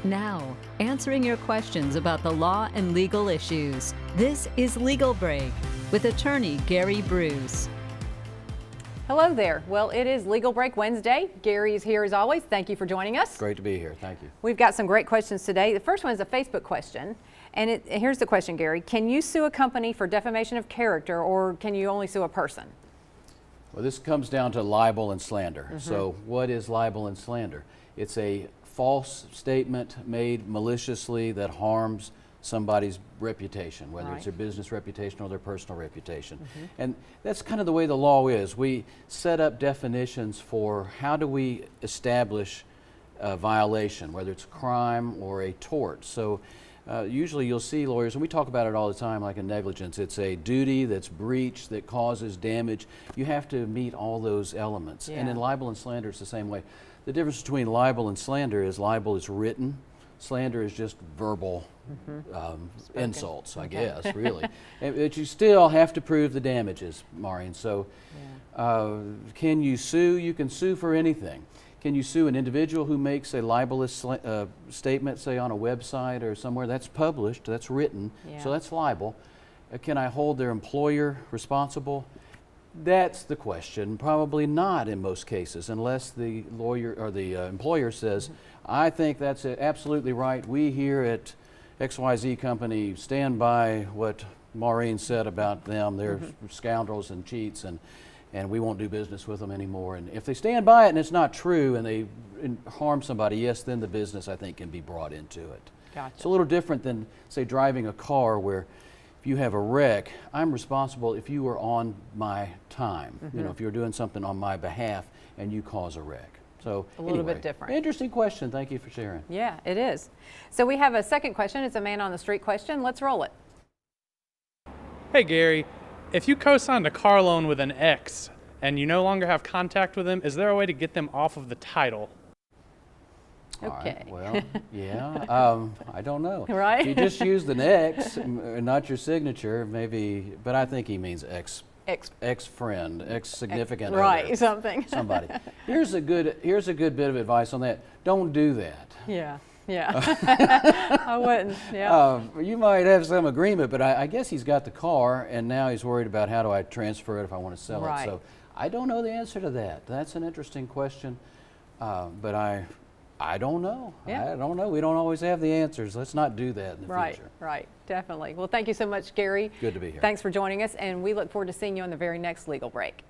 Now, answering your questions about the law and legal issues. This is Legal Break with attorney Gary Bruce. Hello there. Well, it is Legal Break Wednesday. Gary is here as always. Thank you for joining us. Great to be here. Thank you. We've got some great questions today. The first one is a Facebook question. And here's the question, Gary. Can you sue a company for defamation of character, or can you only sue a person? Well, this comes down to libel and slander. So what is libel and slander? It's a false statement made maliciously that harms somebody's reputation, whether it's their business reputation or their personal reputation. And that's kind of the way the law is. We set up definitions for how do we establish a violation, whether it's a crime or a tort. So usually you'll see lawyers, and we talk about it all the time, like in negligence, it's a duty that's breached that causes damage. You have to meet all those elements. And in libel and slander, it's the same way. The difference between libel and slander is libel is written, slander is just verbal insults, I guess, really. But you still have to prove the damages, Maureen. So can you sue? You can sue for anything. Can you sue an individual who makes a libelous statement, say on a website or somewhere? That's published, that's written, so that's libel. Can I hold their employer responsible? That's the question. Probably not in most cases, unless the lawyer or the employer says, I think that's absolutely right. We here at XYZ Company stand by what Maureen said about them. They're scoundrels and cheats, and we won't do business with them anymore. And if they stand by it and it's not true and they harm somebody, yes, then the business, I think, can be brought into it. Gotcha. It's a little different than, say, driving a car where if you have a wreck, I'm responsible if you were on my time. You know, if you're doing something on my behalf and you cause a wreck. So a little bit different. Interesting question. Thank you for sharing. Yeah, it is. So we have a second question. It's a man on the street question. Let's roll it. Hey Gary, if you co-signed a car loan with an ex and you no longer have contact with them, is there a way to get them off of the title? Okay. All right, well, yeah, I don't know. Right? If you just used an X, not your signature, maybe, but I think he means ex-friend, ex-significant right, other, somebody. Here's a good bit of advice on that. Don't do that. Yeah. I wouldn't. Yeah. You might have some agreement, but I guess he's got the car, and now he's worried about how do I transfer it if I want to sell it. So I don't know the answer to that. That's an interesting question, but I don't know. Yeah. I don't know. We don't always have the answers. Let's not do that in the future. Right, definitely. Well, thank you so much, Gary. Good to be here. Thanks for joining us, and we look forward to seeing you on the very next Legal Break.